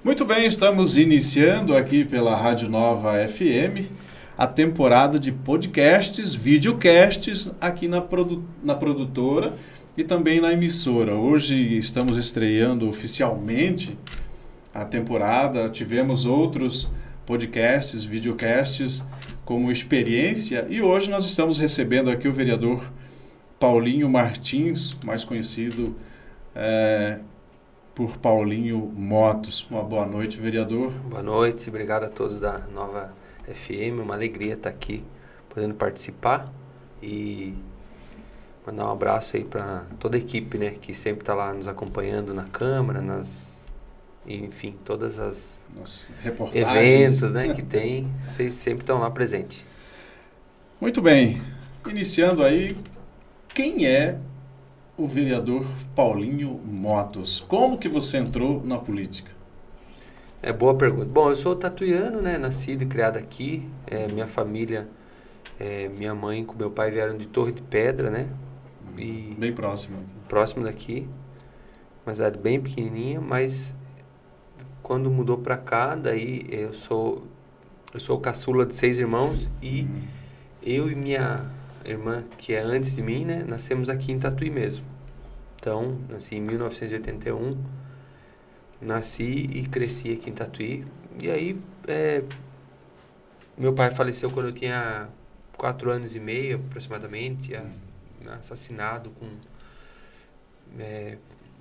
Muito bem, estamos iniciando aqui pela Rádio Nova FM a temporada de podcasts, videocasts aqui na produtora e também na emissora. Hoje estamos estreando oficialmente a temporada, tivemos outros podcasts, videocasts como experiência e hoje nós estamos recebendo aqui o vereador Paulinho Martins, mais conhecido por Paulinho Motos. Uma boa noite, vereador. Boa noite, obrigado a todos da Nova FM, uma alegria estar aqui, podendo participar e mandar um abraço aí para toda a equipe, né, que sempre está lá nos acompanhando na câmara, enfim, todas as reportagens, eventos, né, que tem, vocês sempre estão lá presentes. Muito bem, iniciando aí, quem é o vereador Paulinho Motos? Como que você entrou na política? Boa pergunta. Bom, eu sou tatuiano, né, nascido e criado aqui, minha família, minha mãe com meu pai vieram de Torre de Pedra, né, e bem próximo. Próximo daqui, uma cidade bem pequenininha, mas quando mudou para cá, daí eu sou o caçula de 6 irmãos e eu e minha irmã, que é antes de mim, né, nascemos aqui em Tatuí mesmo. Então, nasci em 1981, nasci e cresci aqui em Tatuí. E aí, meu pai faleceu quando eu tinha 4 anos e meio, aproximadamente, assassinado com...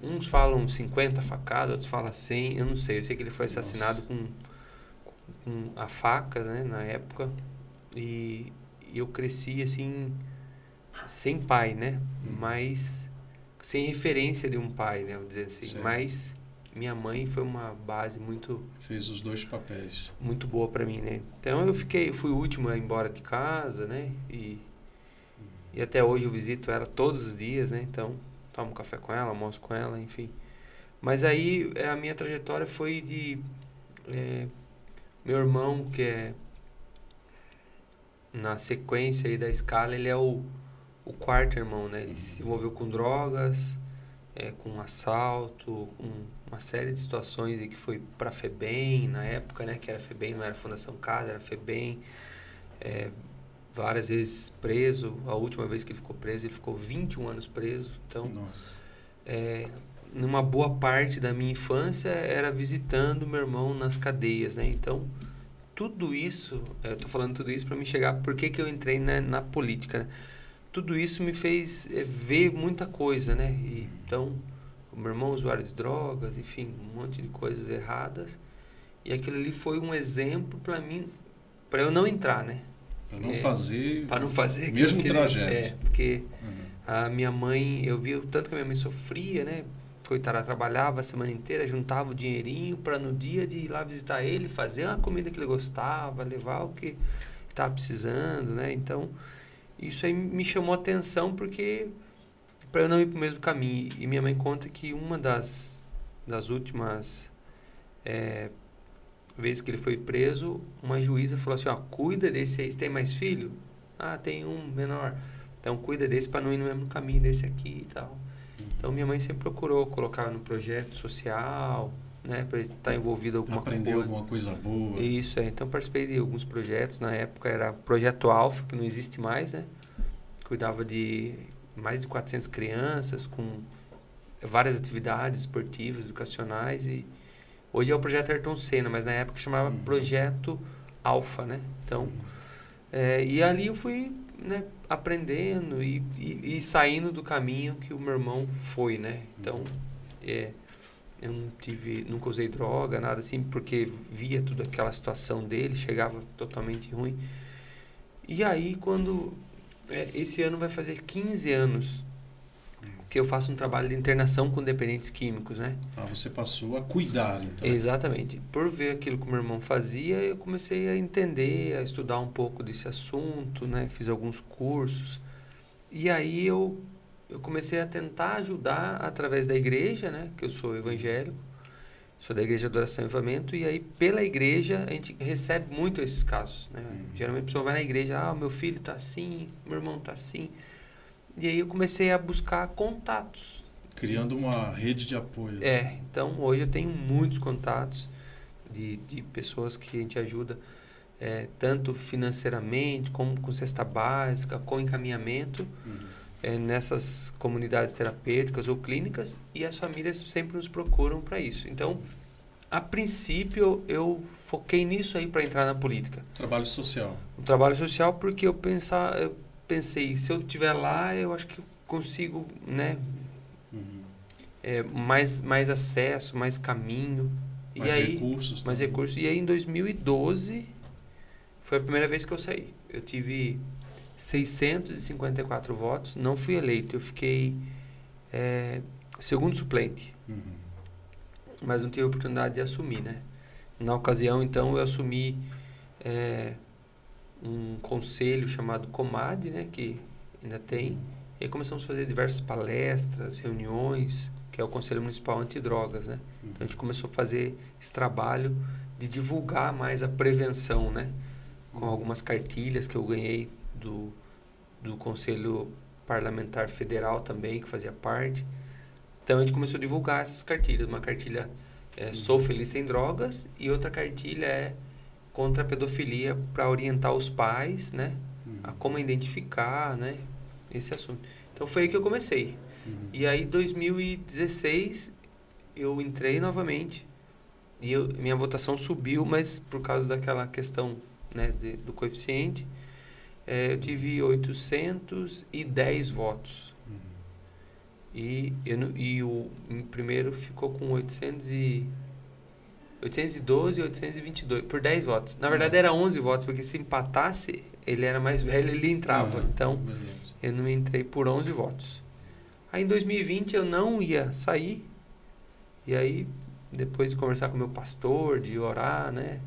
uns falam 50 facadas, outros falam 100, eu não sei. Eu sei que ele foi assassinado com a faca, né, na época. E eu cresci, assim, sem pai, né? Mas sem referência de um pai, né? Vou dizer assim. Certo. Mas minha mãe foi uma base muito... Fez os dois papéis. Muito boa para mim, né? Então eu fui o último a ir embora de casa, né? E até hoje eu visito ela todos os dias, né? Então tomo café com ela, almoço com ela, enfim. Mas aí a minha trajetória foi de... meu irmão, que é... Na sequência aí da escala, ele é o quarto irmão, né? Ele se envolveu com drogas, com assalto, com uma série de situações aí que foi para FEBEM, na época, né? Que era FEBEM, não era Fundação Casa, era FEBEM. Várias vezes preso. A última vez que ele ficou preso, ele ficou 21 anos preso. Então, nossa. Numa boa parte da minha infância, era visitando meu irmão nas cadeias, né? Então... Tudo isso, eu estou falando tudo isso para me chegar, por que eu entrei na política, né? Tudo isso me fez ver muita coisa, né? Então, o meu irmão usuário de drogas, enfim, um monte de coisas erradas. E aquilo ali foi um exemplo para mim, para eu não entrar, né? Para não fazer... Para não fazer... Mesmo trajeto. Porque a minha mãe, eu vi o tanto que a minha mãe sofria, né? Coitada, trabalhava a semana inteira, juntava o dinheirinho para no dia de ir lá visitar ele, fazer uma comida que ele gostava, levar o que estava precisando, né? Então, isso aí me chamou a atenção porque para eu não ir para o mesmo caminho. E minha mãe conta que uma das últimas vezes que ele foi preso, uma juíza falou assim, ó, cuida desse aí, você tem mais filho? Ah, tem um menor. Então, cuida desse para não ir no mesmo caminho desse aqui e tal. Então, minha mãe sempre procurou colocar no projeto social, né, para estar envolvido em alguma coisa. Aprender alguma coisa boa. Isso, então participei de alguns projetos. Na época era o Projeto Alfa, que não existe mais, né? Cuidava de mais de 400 crianças com várias atividades esportivas, educacionais. E hoje é o Projeto Ayrton Senna, mas na época chamava Projeto Alfa, né? Então, e ali eu fui... né, aprendendo e saindo do caminho que o meu irmão foi, né? Então, eu nunca usei droga, nada assim, porque via toda aquela situação dele, chegava totalmente ruim. E aí, quando... esse ano vai fazer 15 anos que eu faço um trabalho de internação com dependentes químicos, né? Ah, você passou a cuidar, então. Exatamente. Por ver aquilo que o meu irmão fazia, eu comecei a entender, a estudar um pouco desse assunto, né? Fiz alguns cursos. E aí eu comecei a tentar ajudar através da igreja, né? Que eu sou evangélico, sou da Igreja Adoração e Avivamento, e aí pela igreja a gente recebe muito esses casos, né? Geralmente a pessoa vai na igreja, meu filho tá assim, meu irmão tá assim. E aí eu comecei a buscar contatos. Criando uma rede de apoio. Então hoje eu tenho muitos contatos. de pessoas que a gente ajuda tanto financeiramente, como com cesta básica, com encaminhamento nessas comunidades terapêuticas ou clínicas, e as famílias sempre nos procuram para isso. Então, a princípio, eu foquei nisso aí para entrar na política. Trabalho social. O trabalho social, porque eu pensei, se eu estiver lá, eu acho que eu consigo, né, mais acesso, mais caminho. Mais recursos. E aí, em 2012, foi a primeira vez que eu saí. Eu tive 654 votos, não fui eleito, eu fiquei segundo suplente. Mas não tive a oportunidade de assumir, né? Na ocasião, então, eu assumi um conselho chamado COMAD, né? Que ainda tem. E aí começamos a fazer diversas palestras, reuniões, que é o Conselho Municipal Antidrogas, né? Então, a gente começou a fazer esse trabalho de divulgar mais a prevenção, né? Com algumas cartilhas que eu ganhei do Conselho Parlamentar Federal também, que fazia parte. Então, a gente começou a divulgar essas cartilhas. Uma cartilha Sou Feliz Sem Drogas, e outra cartilha é contra a pedofilia, para orientar os pais, né? A como identificar, né? Esse assunto. Então, foi aí que eu comecei. E aí, em 2016, eu entrei novamente. E minha votação subiu, mas por causa daquela questão, né, do coeficiente, eu tive 810 votos. E o primeiro ficou com 812 e 822, por 10 votos. Na verdade, era 11 votos, porque se empatasse, ele era mais velho, ele entrava. Então, eu não entrei por 11 votos. Aí, em 2020, eu não ia sair. E aí, depois de conversar com o meu pastor, de orar, né?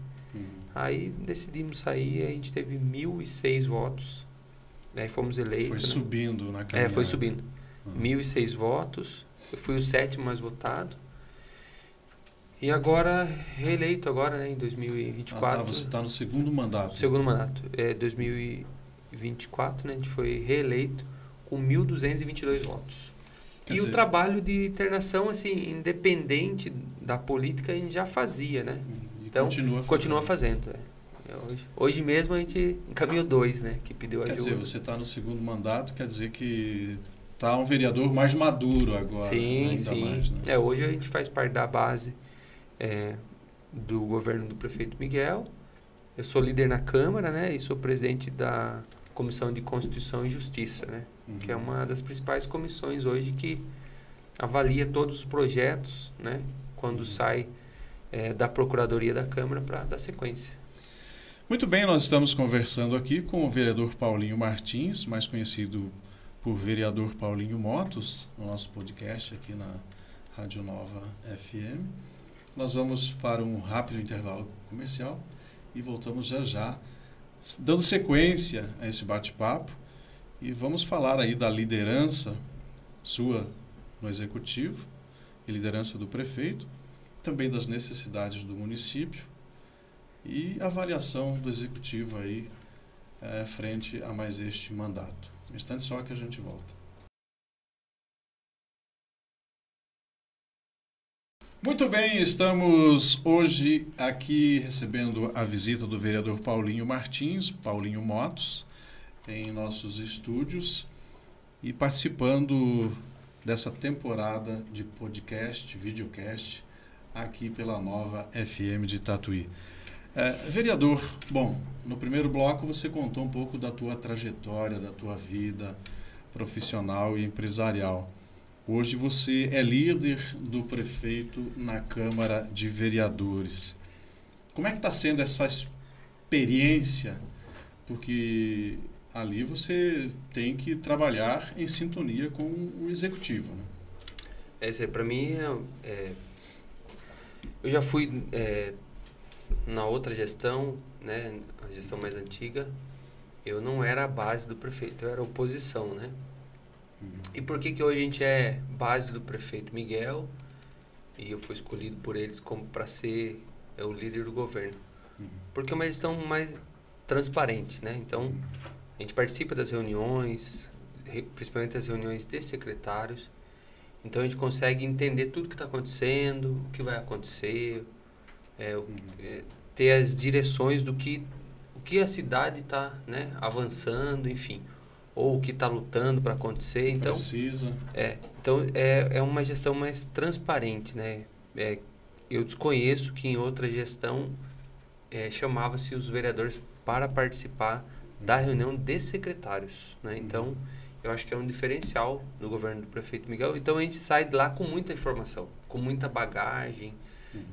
Aí, decidimos sair, a gente teve 1.006 votos. Aí, fomos eleitos. Foi subindo na caminhada. Foi subindo. 1.006 votos. Eu fui o 7º mais votado. E agora, reeleito agora, né, em 2024. Você está no segundo mandato. Segundo mandato. 2024, né, a gente foi reeleito com 1.222 votos. E o trabalho de internação, assim, independente da política, a gente já fazia, né? Então, continua fazendo. Hoje mesmo a gente encaminhou 2, né, que pediu ajuda. Quer dizer, você está no segundo mandato, quer dizer que está um vereador mais maduro agora. Sim, ainda sim. Mais, né? Hoje a gente faz parte da base do governo do prefeito Miguel. Eu sou líder na Câmara, né, e sou presidente da Comissão de Constituição e Justiça, né, que é uma das principais comissões hoje que avalia todos os projetos, né, quando sai da Procuradoria da Câmara para dar sequência. Muito bem, nós estamos conversando aqui com o vereador Paulinho Martins, mais conhecido por vereador Paulinho Motos, no nosso podcast aqui na Rádio Nova FM. Nós vamos para um rápido intervalo comercial e voltamos já já, dando sequência a esse bate-papo, e vamos falar aí da liderança sua no Executivo e liderança do prefeito, também das necessidades do município e avaliação do Executivo aí frente a mais este mandato. Um instante só que a gente volta. Muito bem, estamos hoje aqui recebendo a visita do vereador Paulinho Martins, Paulinho Motos, em nossos estúdios e participando dessa temporada de podcast, videocast, aqui pela Nova FM de Tatuí. Vereador, bom, no primeiro bloco você contou um pouco da tua trajetória, da tua vida profissional e empresarial. Hoje você é líder do prefeito na Câmara de Vereadores. Como é que está sendo essa experiência? Porque ali você tem que trabalhar em sintonia com o Executivo, né? Para mim, eu já fui na outra gestão, né, a gestão mais antiga, eu não era a base do prefeito, eu era a oposição, né? E por que hoje a gente é base do prefeito Miguel e eu fui escolhido por eles como para ser o líder do governo? Porque é uma gestão mais transparente, né? Então, a gente participa das reuniões, principalmente as reuniões de secretários. Então, a gente consegue entender tudo que está acontecendo, o que vai acontecer, ter as direções do que o que a cidade está, né, avançando, enfim, ou o que está lutando para acontecer. Então, precisa. Então é uma gestão mais transparente, né? Eu desconheço que em outra gestão chamava-se os vereadores para participar da reunião de secretários, né? Então, eu acho que é um diferencial do governo do prefeito Miguel. Então, a gente sai de lá com muita informação, com muita bagagem,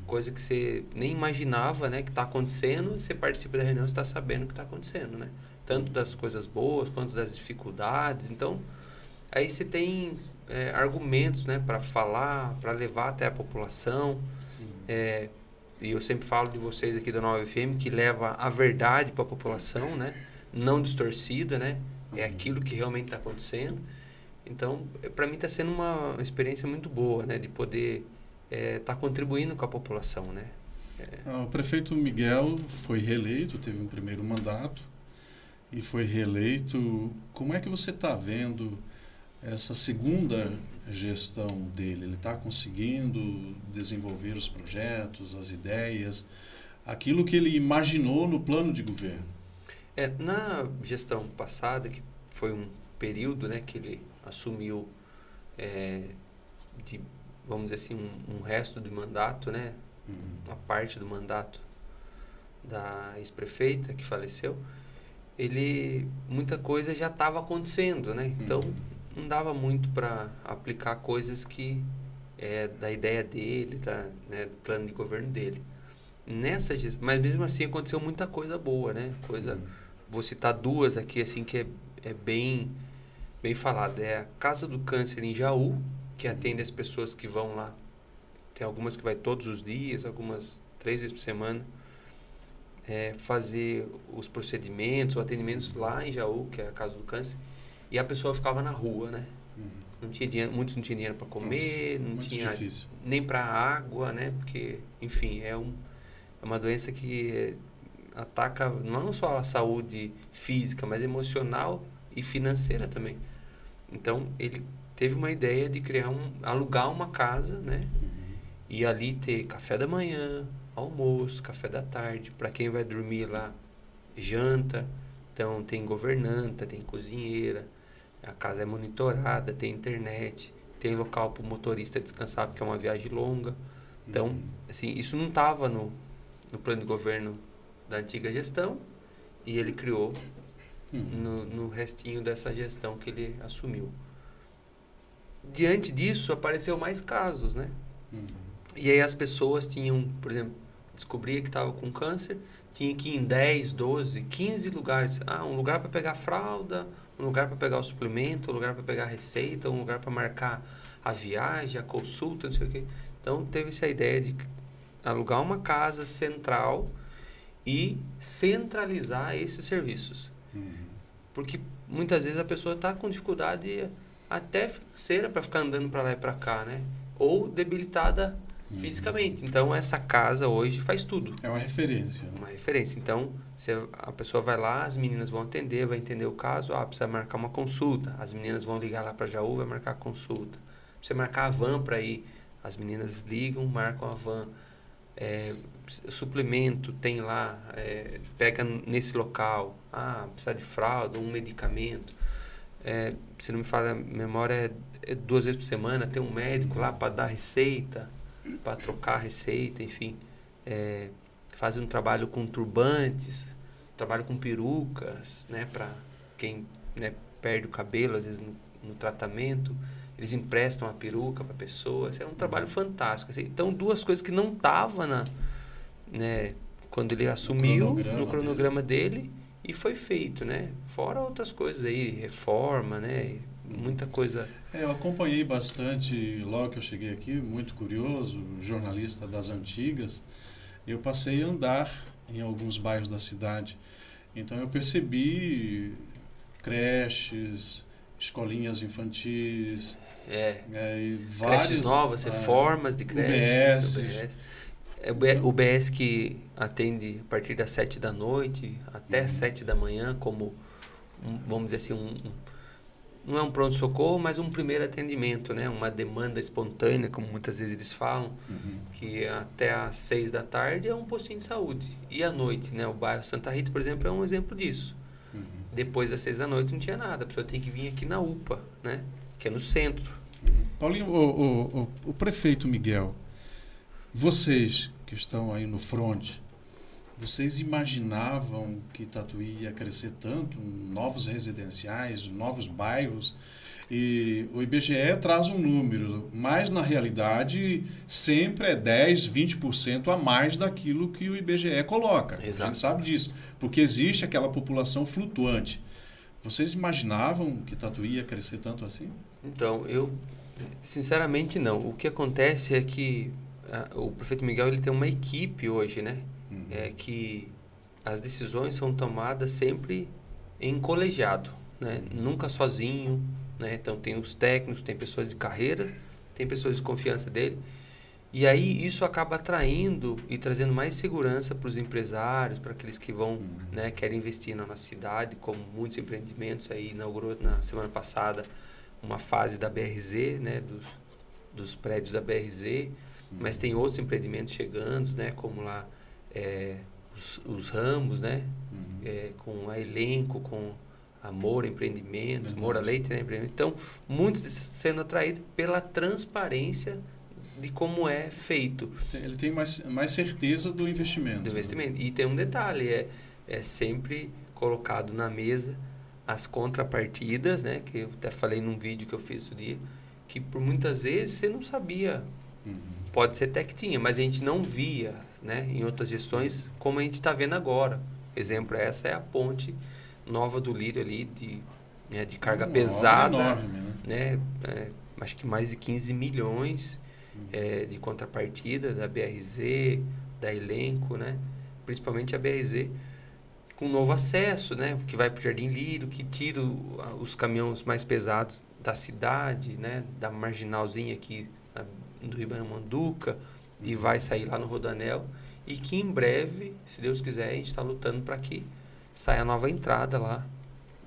coisa que você nem imaginava, né, que está acontecendo. Você participa da reunião, você está sabendo o que está acontecendo, né? Tanto das coisas boas quanto das dificuldades. Então, aí você tem argumentos, né, para falar, para levar até a população. E eu sempre falo de vocês aqui da Nova FM, que leva a verdade para a população, né? Não distorcida, né? É aquilo que realmente está acontecendo. Então, para mim está sendo uma experiência muito boa, né? De poder estar contribuindo com a população, né? O prefeito Miguel foi reeleito, teve um primeiro mandato e foi reeleito. Como é que você está vendo essa segunda gestão dele? Ele está conseguindo desenvolver os projetos, as ideias, aquilo que ele imaginou no plano de governo? Na gestão passada, que foi um período, né, que ele assumiu vamos dizer assim, um resto do mandato, né, uma parte do mandato da ex-prefeita que faleceu, muita coisa já estava acontecendo, né? Então, não dava muito para aplicar coisas que da ideia dele, né, do plano de governo dele. Mas mesmo assim aconteceu muita coisa boa, né? Vou citar duas aqui assim que é bem falada. É a Casa do Câncer em Jaú, que atende as pessoas que vão lá. Tem algumas que vai todos os dias, algumas 3 vezes por semana. Fazer os procedimentos, os atendimentos lá em Jaú, que é a Casa do Câncer. E a pessoa ficava na rua, né? Não tinha dinheiro, muitos não tinham dinheiro para comer, não tinha difícil. Nem para água, né? Porque, enfim, é uma doença que ataca não só a saúde física, mas emocional e financeira também. Então, ele teve uma ideia de alugar uma casa, né? E ali ter café da manhã, almoço, café da tarde, para quem vai dormir lá, janta. Então, tem governanta, tem cozinheira, a casa é monitorada, tem internet, tem local para o motorista descansar, porque é uma viagem longa. Então, assim, isso não estava no plano de governo da antiga gestão, e ele criou no restinho dessa gestão que ele assumiu. Diante disso, apareceu mais casos, né? E aí as pessoas tinham, por exemplo, descobria que estava com câncer, tinha que ir em 10, 12, 15 lugares. Um lugar para pegar fralda, um lugar para pegar o suplemento, um lugar para pegar a receita, um lugar para marcar a viagem, a consulta, não sei o quê. Então, teve essa ideia de alugar uma casa central e centralizar esses serviços. Porque muitas vezes a pessoa está com dificuldade até financeira para ficar andando para lá e para cá, né? Ou debilitada fisicamente. Então, essa casa hoje faz tudo. É uma referência. Uma referência. Então, a pessoa vai lá, as meninas vão atender, vai entender o caso. Precisa marcar uma consulta. As meninas vão ligar lá para Jaú, vai marcar a consulta. Precisa marcar a van para ir. As meninas ligam, marcam a van. Suplemento tem lá, pega nesse local. Precisa de fralda, um medicamento. Se não me falha a memória, 2 vezes por semana tem um médico lá para dar receita, para trocar receita, enfim. Fazem um trabalho com turbantes, trabalho com perucas, né, para quem, né, perde o cabelo, às vezes no tratamento. Eles emprestam a peruca para a pessoa. É um trabalho fantástico. Assim. Então, 2 coisas que não estavam quando ele assumiu no cronograma dele e foi feito, né? Fora outras coisas aí, reforma, né? Muita coisa. Eu acompanhei bastante, logo que eu cheguei aqui, muito curioso, jornalista das antigas. Eu passei a andar em alguns bairros da cidade. Então, eu percebi creches, escolinhas infantis, creches novas, reformas de creches, o BS que atende a partir das 7 da noite até 7 da manhã, como vamos dizer assim, não é um pronto-socorro, mas um primeiro atendimento, né? Uma demanda espontânea, como muitas vezes eles falam, que até às 6 da tarde é um postinho de saúde. E à noite, né? O bairro Santa Rita, por exemplo, é um exemplo disso. Depois das 6 da noite não tinha nada, a pessoa tem que vir aqui na UPA, né? Que é no centro. Paulinho, o prefeito Miguel, vocês que estão aí no front, vocês imaginavam que Tatuí ia crescer tanto, novos residenciais, novos bairros? E o IBGE traz um número, mas na realidade sempre é 10%, 20% a mais daquilo que o IBGE coloca. Exato. A gente sabe disso, porque existe aquela população flutuante. Vocês imaginavam que Tatuí ia crescer tanto assim? Então, eu sinceramente não. O que acontece é que o prefeito Miguel ele tem uma equipe hoje, né? É que as decisões são tomadas sempre em colegiado, né? Nunca sozinho, né? Então tem os técnicos, tem pessoas de carreira, tem pessoas de confiança dele. E aí isso acaba atraindo e trazendo mais segurança para os empresários, para aqueles que vão, né, querem investir na nossa cidade, como muitos empreendimentos. Aí inaugurou na semana passada uma fase da BRZ, né, dos prédios da BRZ, mas tem outros empreendimentos chegando, né, como lá os ramos, né, com a Elenco, com a Moura Empreendimentos, Moura Leite, né, empreendimento. Então, muitos sendo atraídos pela transparência de como é feito. Ele tem mais certeza do investimento. Do investimento. Né? E tem um detalhe, é sempre colocado na mesa as contrapartidas, né, que eu até falei num vídeo que eu fiz outro dia, que por muitas vezes você não sabia. Pode ser até que tinha, mas a gente não via, né, em outras gestões, como a gente está vendo agora. Exemplo, essa é a ponte nova do Lírio ali, de carga pesada. Enorme, né? Acho que mais de 15 milhões de contrapartida da BRZ, da Elenco, né? Principalmente a BRZ, com novo acesso, né? Que vai para o Jardim Lírio, que tira os caminhões mais pesados da cidade, né? Da marginalzinha aqui do Ribeirão Manduca, e vai sair lá no Rodoanel, e que em breve, se Deus quiser, a gente está lutando para que saia a nova entrada lá,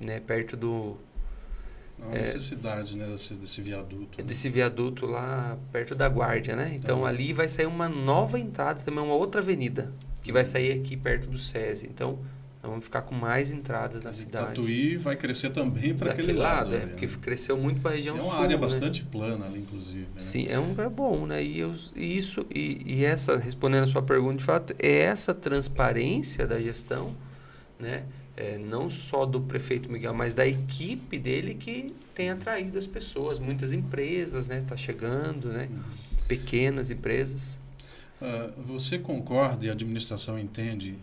né? Perto do... Não há necessidade, né, desse viaduto. Desse viaduto lá perto da Guardia, né? Então ali vai sair uma nova entrada, também uma outra avenida, que vai sair aqui perto do SESI. Então, nós vamos ficar com mais entradas na cidade. Tatuí vai crescer também para aquele lado. Porque cresceu muito para a região sul. É uma área bastante plana ali, inclusive. Né? Sim, é um lugar bom, né? E essa, respondendo a sua pergunta, de fato, é essa transparência da gestão, né? Não só do prefeito Miguel, mas da equipe dele que tem atraído as pessoas. Muitas empresas, né? Tá chegando, né? Pequenas empresas. Você concorda e a administração entende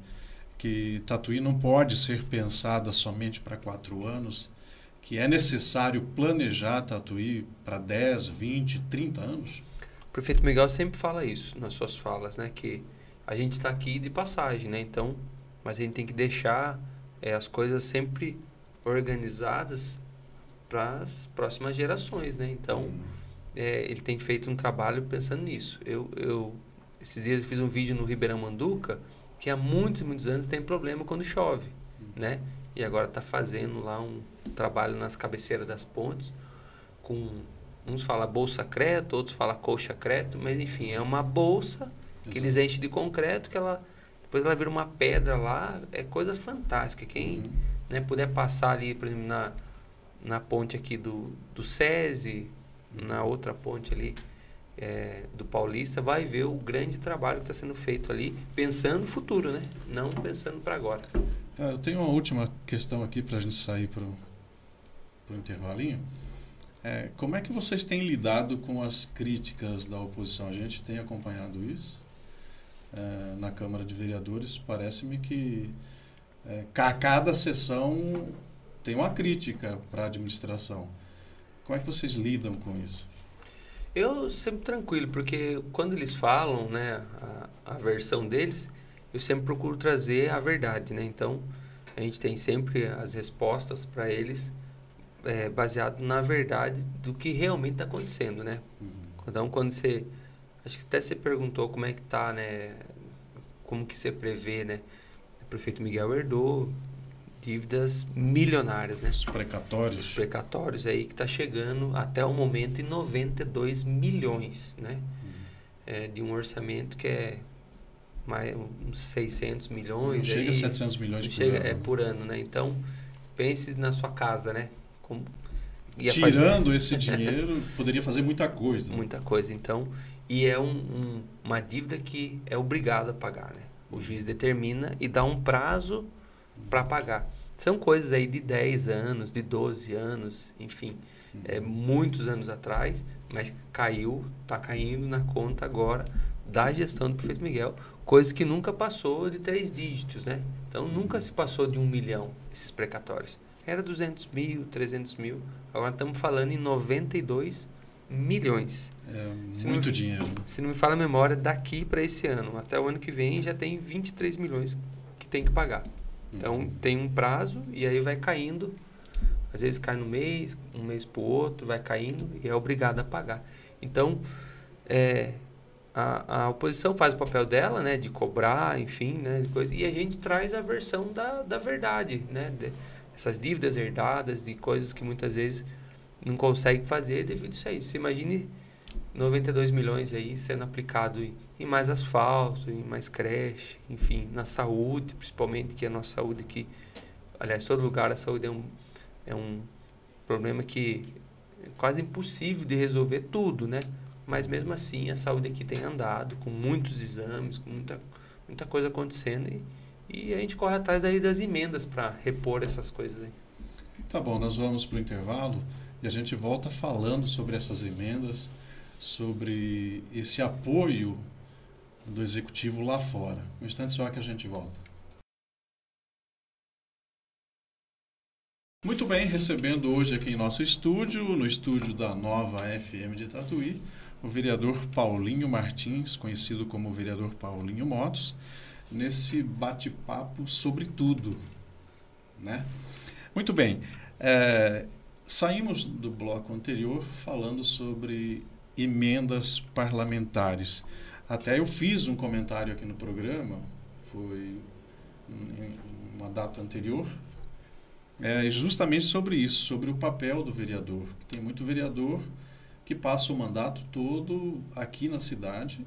que Tatuí não pode ser pensada somente para 4 anos, que é necessário planejar Tatuí para 10, 20, 30 anos? O prefeito Miguel sempre fala isso nas suas falas, né? Que a gente está aqui de passagem, né? Então, mas a gente tem que deixar as coisas sempre organizadas para as próximas gerações, né? Então, ele tem feito um trabalho pensando nisso. Esses dias eu fiz um vídeo no Ribeirão Manduca, que há muitos, muitos anos tem problema quando chove, né? E agora está fazendo lá um trabalho nas cabeceiras das pontes, com uns falam bolsa creto, outros falam colcha creto, mas enfim, é uma bolsa que eles enchem de concreto, que depois ela vira uma pedra lá, é coisa fantástica. Quem né, puder passar ali, por exemplo, na ponte aqui do SESI, na outra ponte ali, do Paulista, vai ver o grande trabalho que está sendo feito ali, pensando no futuro, né? Não pensando para agora. Eu tenho uma última questão aqui para a gente sair para o intervalinho. Como é que vocês têm lidado com as críticas da oposição? A gente tem acompanhado isso na Câmara de Vereadores. Parece-me que cada sessão tem uma crítica para a administração. Como é que vocês lidam com isso? Eu sempre tranquilo, porque quando eles falam, né, a versão deles, eu sempre procuro trazer a verdade, né? Então, a gente tem sempre as respostas para eles baseado na verdade do que realmente está acontecendo, né? Então, quando você... Acho que até você perguntou como é que está, né? Como que você prevê, né? O prefeito Miguel herdou dívidas milionárias, né? Os precatórios. Os precatórios aí que está chegando até o momento em 92 milhões, né? De um orçamento que é mais uns 600 milhões. Não chega a 700 milhões por ano. É por ano, né? Então, pense na sua casa, né? Tirando esse dinheiro, poderia fazer muita coisa. Muita coisa, então. E é uma dívida que é obrigado a pagar, né? O juiz determina e dá um prazo para pagar. São coisas aí de 10 anos, de 12 anos, enfim. Muitos anos atrás, mas está caindo na conta agora da gestão do prefeito Miguel, coisa que nunca passou de 3 dígitos, né? Então, nunca se passou de 1 milhão esses precatórios. Era 200 mil, 300 mil. Agora estamos falando em 92 milhões. É muito dinheiro. Se não me falha a memória, daqui para esse ano, até o ano que vem, já tem 23 milhões que tem que pagar. Então, tem um prazo e aí vai caindo. Às vezes cai no mês, um mês para o outro, vai caindo e é obrigado a pagar. Então, a oposição faz o papel dela, né, de cobrar, enfim, né, de coisa, e a gente traz a versão da verdade, né, essas dívidas herdadas, de coisas que muitas vezes não consegue fazer devido a isso aí. Você imagine 92 milhões aí sendo aplicado em mais asfalto, em mais creche, enfim, na saúde, principalmente, que a nossa saúde aqui, aliás, todo lugar a saúde é um problema que é quase impossível de resolver tudo, né? Mas mesmo assim a saúde aqui tem andado com muitos exames, com muita coisa acontecendo e a gente corre atrás daí das emendas para repor essas coisas aí. Tá bom, nós vamos para o intervalo e a gente volta falando sobre essas emendas, sobre esse apoio do executivo lá fora. Um instante só que a gente volta. Muito bem, recebendo hoje aqui em nosso estúdio, no estúdio da Nova FM de Tatuí, o vereador Paulinho Martins, conhecido como vereador Paulinho Motos, nesse bate-papo sobre tudo, né? Muito bem, saímos do bloco anterior falando sobre emendas parlamentares. Até eu fiz um comentário aqui no programa, foi em uma data anterior, justamente sobre isso, sobre o papel do vereador. Tem muito vereador que passa o mandato todo aqui na cidade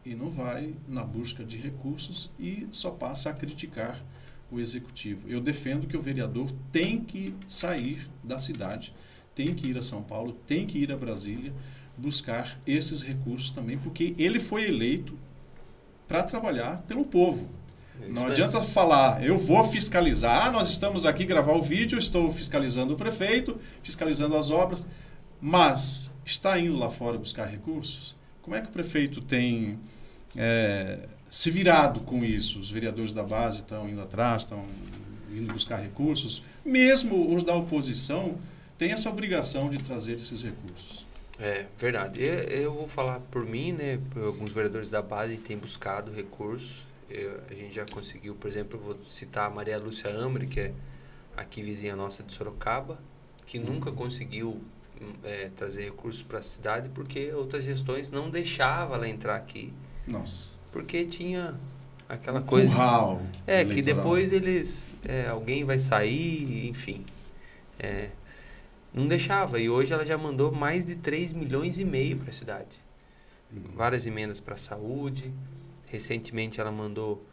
e não vai na busca de recursos e só passa a criticar o executivo. Eu defendo que o vereador tem que sair da cidade, tem que ir a São Paulo, tem que ir a Brasília, buscar esses recursos também, porque ele foi eleito para trabalhar pelo povo. Não adianta falar, eu vou fiscalizar, nós estamos aqui gravar o vídeo, estou fiscalizando o prefeito, fiscalizando as obras, mas está indo lá fora buscar recursos? Como é que o prefeito tem se virado com isso? Os vereadores da base estão indo atrás, estão indo buscar recursos, mesmo os da oposição têm essa obrigação de trazer esses recursos. É verdade. Eu vou falar por mim, né? Alguns vereadores da base têm buscado recursos. A gente já conseguiu, por exemplo, eu vou citar a Maria Lúcia Ambre, que é aqui vizinha nossa de Sorocaba, que nunca conseguiu trazer recursos para a cidade porque outras gestões não deixavam ela entrar aqui. Nossa. Porque tinha aquela coisa curral que depois alguém vai sair, enfim. Não deixava. E hoje ela já mandou mais de 3 milhões e meio para a cidade. Várias emendas para a saúde. Recentemente ela mandou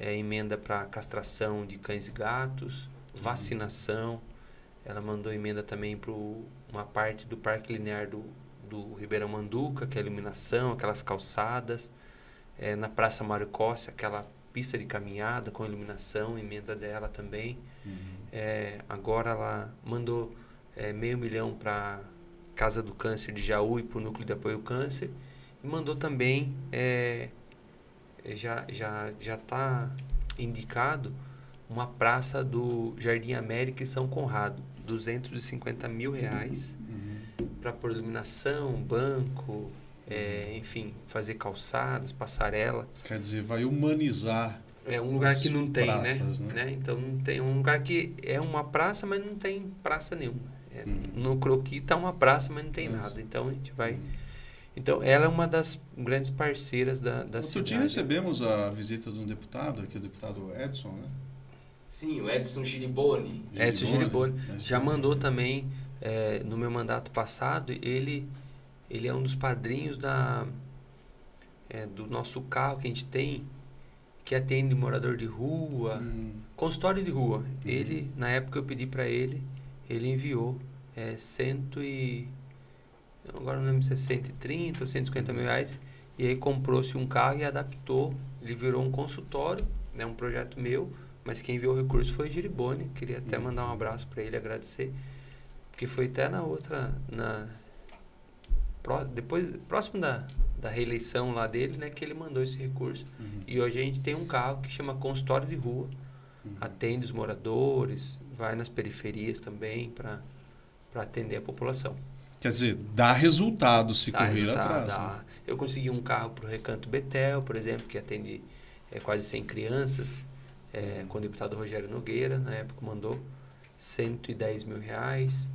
emenda para castração de cães e gatos, vacinação. Ela mandou emenda também para uma parte do Parque Linear do Ribeirão Manduca, que é a iluminação, aquelas calçadas. Na Praça Mário Costa, aquela pista de caminhada com iluminação, emenda dela também. Agora ela mandou R$500 mil para Casa do Câncer de Jaú e para o Núcleo de Apoio ao Câncer. E mandou também... já está indicado uma praça do Jardim América e São Conrado, R$250 mil para pôr iluminação, banco, enfim, fazer calçadas, passarela. Quer dizer, vai humanizar. É um lugar que não tem, praças, né? Então não tem um lugar que é uma praça, mas não tem praça nenhuma. No croquis está uma praça, mas não tem nada. Então a gente vai. Então, ela é uma das grandes parceiras da cidade. Outro dia recebemos a visita de um deputado, aqui o deputado Edson, né? Sim, o Edson Giriboni. Edson Giriboni. Já mandou também, no meu mandato passado, ele é um dos padrinhos do nosso carro que a gente tem, que atende morador de rua, consultório de rua. Ele, na época eu pedi para ele enviou agora não lembro se é 130 ou 150 mil reais, e aí comprou-se um carro e adaptou, ele virou um consultório, né, um projeto meu, mas quem enviou o recurso foi o Giriboni. Queria até mandar um abraço para ele, agradecer, porque foi até próximo da reeleição lá dele, né, que ele mandou esse recurso. E hoje a gente tem um carro que chama consultório de rua, atende os moradores, vai nas periferias também para atender a população. Quer dizer, dá resultado se correr atrás. Né? Eu consegui um carro para o Recanto Betel, por exemplo, que atende quase 100 crianças, com o deputado Rogério Nogueira, na época mandou 110 mil reais.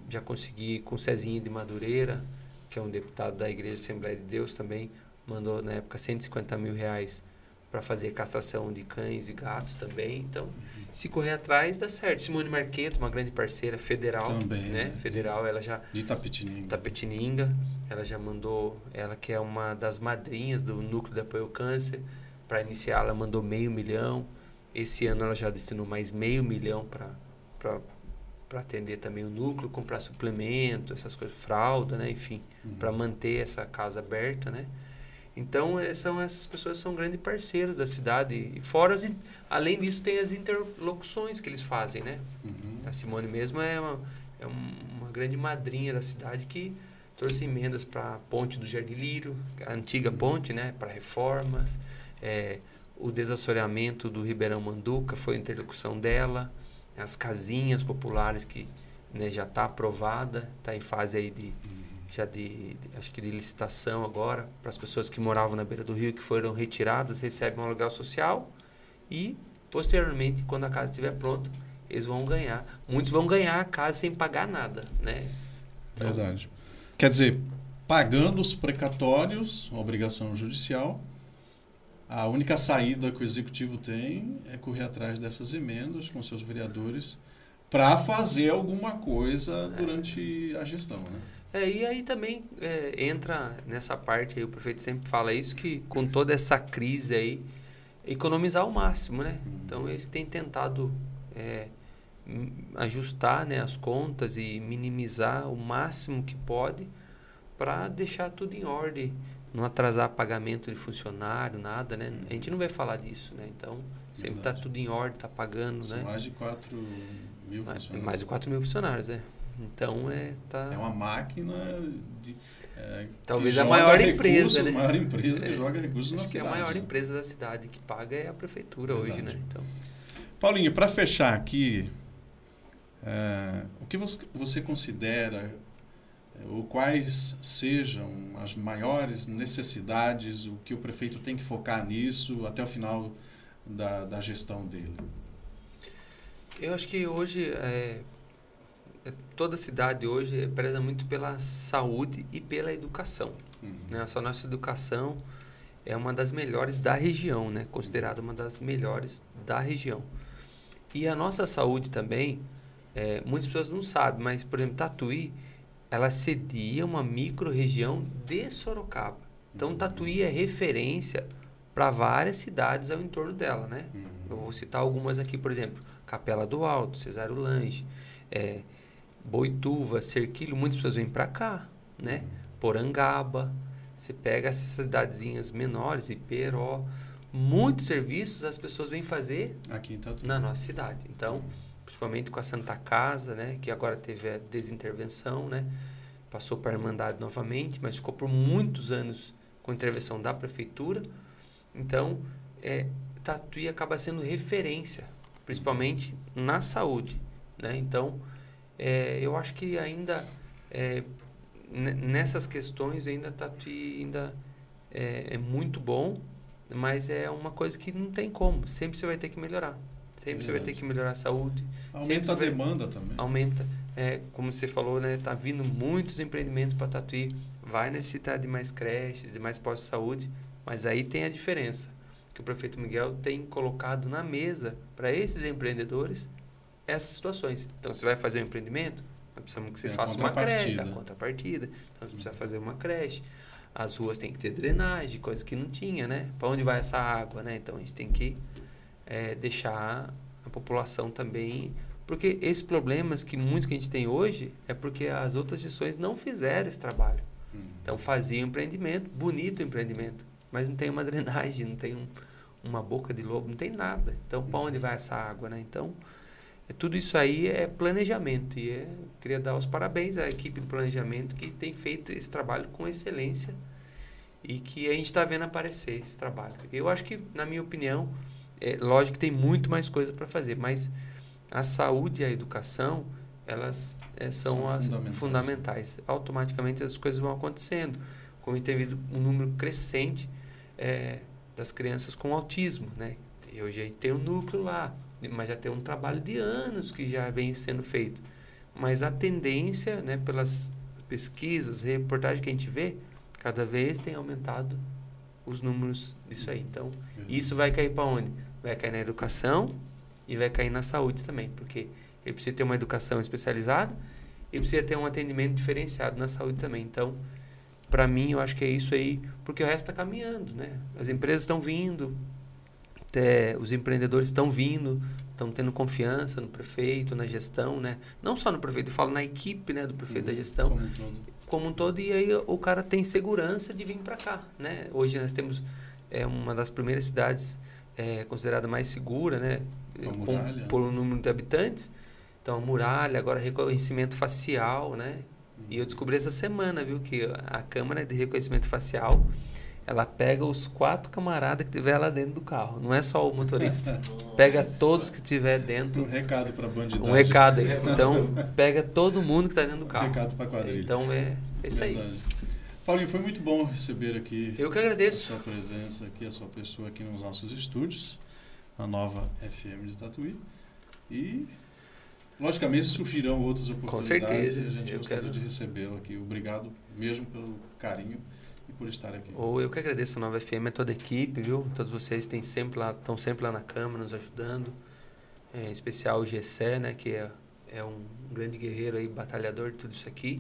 Já consegui com o Cezinho de Madureira, que é um deputado da Igreja Assembleia de Deus também, mandou na época 150 mil reais para fazer castração de cães e gatos também. Então, se correr atrás, dá certo. Simone Marqueto, uma grande parceira federal. Também, né? Federal, ela já... De Itapetininga. Ela já mandou... Ela que é uma das madrinhas do Núcleo de Apoio ao Câncer. Para iniciar, ela mandou R$500 mil. Esse ano, ela já destinou mais R$500 mil para atender também o núcleo, comprar suplemento, essas coisas, fralda, né? Enfim, para manter essa casa aberta, né? Então, essas pessoas são grandes parceiros da cidade. E fora, além disso, tem as interlocuções que eles fazem, né? A Simone mesmo é uma grande madrinha da cidade que trouxe emendas para a ponte do Jardim Lírio, a antiga ponte, né? Para reformas. O desassoreamento do Ribeirão Manduca foi a interlocução dela. As casinhas populares que, né, já está aprovada, está em fase aí acho que de licitação agora, para as pessoas que moravam na beira do rio, que foram retiradas, recebem um aluguel social e, posteriormente, quando a casa estiver pronta, eles vão ganhar. Muitos vão ganhar a casa sem pagar nada, né? Então, verdade. Quer dizer, pagando os precatórios, a obrigação judicial, a única saída que o executivo tem é correr atrás dessas emendas com seus vereadores para fazer alguma coisa durante a gestão, né? E aí também entra nessa parte aí, o prefeito sempre fala isso, que com toda essa crise aí, economizar ao máximo, né? Então eles têm tentado ajustar, né, as contas e minimizar o máximo que pode para deixar tudo em ordem, não atrasar pagamento de funcionário, nada, né? A gente não vai falar disso, né? Então, sempre está tudo em ordem, está pagando, são, né? Mais de 4 mil funcionários. Mais de 4 mil funcionários, Então, é uma máquina talvez a maior empresa, né? A maior empresa que joga recursos na cidade. Acho que a maior empresa da cidade que paga é a prefeitura hoje, né? Então... Paulinho, para fechar aqui, o que você considera ou quais sejam as maiores necessidades, o que o prefeito tem que focar nisso até o final da gestão dele? Eu acho que hoje, toda cidade hoje preza muito pela saúde e pela educação. Né? A nossa educação é uma das melhores da região, né? Considerada uma das melhores da região. E a nossa saúde também, muitas pessoas não sabem, mas, por exemplo, Tatuí, ela cedia uma micro-região de Sorocaba. Então, Tatuí é referência para várias cidades ao entorno dela, né? Eu vou citar algumas aqui, por exemplo, Capela do Alto, Cesário Lange, Boituva, Cerquilho, muitas pessoas vêm para cá, né? Porangaba, você pega essas cidadezinhas menores, Iperó, muitos serviços as pessoas vêm fazer aqui na nossa cidade. Então, principalmente com a Santa Casa, né, que agora teve a desintervenção, né, passou para a Irmandade novamente, mas ficou por muitos anos com intervenção da prefeitura. Então, Tatuí acaba sendo referência, principalmente na saúde, né? Então, eu acho que ainda nessas questões ainda Tatuí ainda é muito bom, mas é uma coisa que não tem como, sempre você vai ter que melhorar. Sempre você vai ter que melhorar a saúde. Aumenta a demanda também. Aumenta. Como você falou, né? Tá vindo muitos empreendimentos para Tatuí. Vai necessitar de mais creches, de mais postos de saúde. Mas aí tem a diferença. que o prefeito Miguel tem colocado na mesa para esses empreendedores essas situações. Então, você vai fazer um empreendimento, nós precisamos que você faça uma creche, a contrapartida. Então, você precisa fazer uma creche. As ruas têm que ter drenagem, coisa que não tinha, né? Para onde vai essa água, né? Então, a gente tem que deixar a população também... Porque esses problemas que a gente tem hoje é porque as outras gestões não fizeram esse trabalho. Então, faziam empreendimento, bonito empreendimento, mas não tem uma drenagem, não tem uma boca de lobo, não tem nada. Então, para onde vai essa água, né? Então, tudo isso aí é planejamento. E queria dar os parabéns à equipe de planejamento que tem feito esse trabalho com excelência e que a gente está vendo aparecer esse trabalho. Eu acho que, na minha opinião, lógico que tem muito mais coisa para fazer, mas a saúde e a educação, elas são as fundamentais. Automaticamente as coisas vão acontecendo. Como teve um número crescente das crianças com autismo, né? Eu já tenho um núcleo lá, mas já tem um trabalho de anos que já vem sendo feito. Mas a tendência, né, pelas pesquisas, reportagens que a gente vê, cada vez tem aumentado os números disso aí. Então, isso vai cair para onde? Vai cair na educação e vai cair na saúde também, porque ele precisa ter uma educação especializada e precisa ter um atendimento diferenciado na saúde também. Então, para mim, eu acho que é isso aí, porque o resto está caminhando, né? As empresas estão vindo, os empreendedores estão vindo, estão tendo confiança no prefeito, na gestão, né? Não só no prefeito, eu falo na equipe, né, do prefeito da gestão, como um todo, e aí o cara tem segurança de vir para cá, né? Hoje nós temos uma das primeiras cidades considerada mais segura, né? Por um número de habitantes. Então, a muralha, agora reconhecimento facial, né? E eu descobri essa semana, viu, que a câmera de reconhecimento facial, ela pega os 4 camaradas que tiver lá dentro do carro. Não é só o motorista. Pega todos que tiver dentro. Um recado para a bandidagem. Um recado aí. Então, pega todo mundo que está dentro do carro. Um recado para a quadrilha. Então, é isso aí. Paulinho, foi muito bom receber aqui. Eu que agradeço. A sua presença aqui, a sua pessoa aqui nos nossos estúdios, na Nova FM de Tatuí. E, logicamente, surgirão outras oportunidades. Com certeza. E a gente gostaria de recebê-lo aqui. Obrigado mesmo pelo carinho e por estar aqui. Eu que agradeço a Nova FM, a toda a equipe, viu? Todos vocês estão sempre lá na Câmara, nos ajudando. Em especial o Gessé, né? Que é um grande guerreiro aí, batalhador de tudo isso aqui.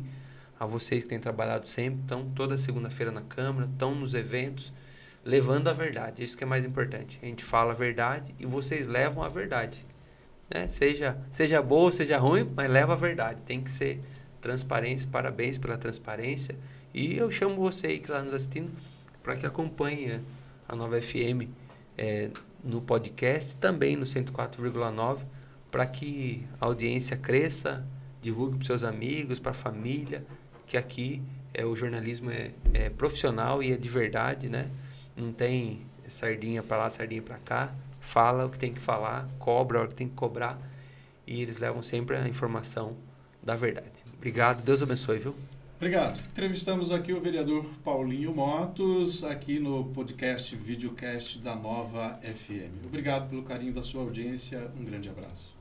A vocês que têm trabalhado sempre, estão toda segunda-feira na Câmara, estão nos eventos, levando a verdade. Isso que é mais importante. A gente fala a verdade e vocês levam a verdade. Né? Seja boa, seja ruim, mas leva a verdade. Tem que ser transparência. Parabéns pela transparência. E eu chamo você aí que está nos assistindo para que acompanhe a Nova FM no podcast, também no 104,9, para que a audiência cresça, divulgue para seus amigos, para a família, que aqui o jornalismo é profissional e é de verdade, né? Não tem sardinha para lá, sardinha para cá. Fala o que tem que falar, cobra o que tem que cobrar e eles levam sempre a informação da verdade. Obrigado, Deus abençoe, viu? Obrigado. Entrevistamos aqui o vereador Paulinho Motos, aqui no podcast, videocast da Nova FM. Obrigado pelo carinho da sua audiência, um grande abraço.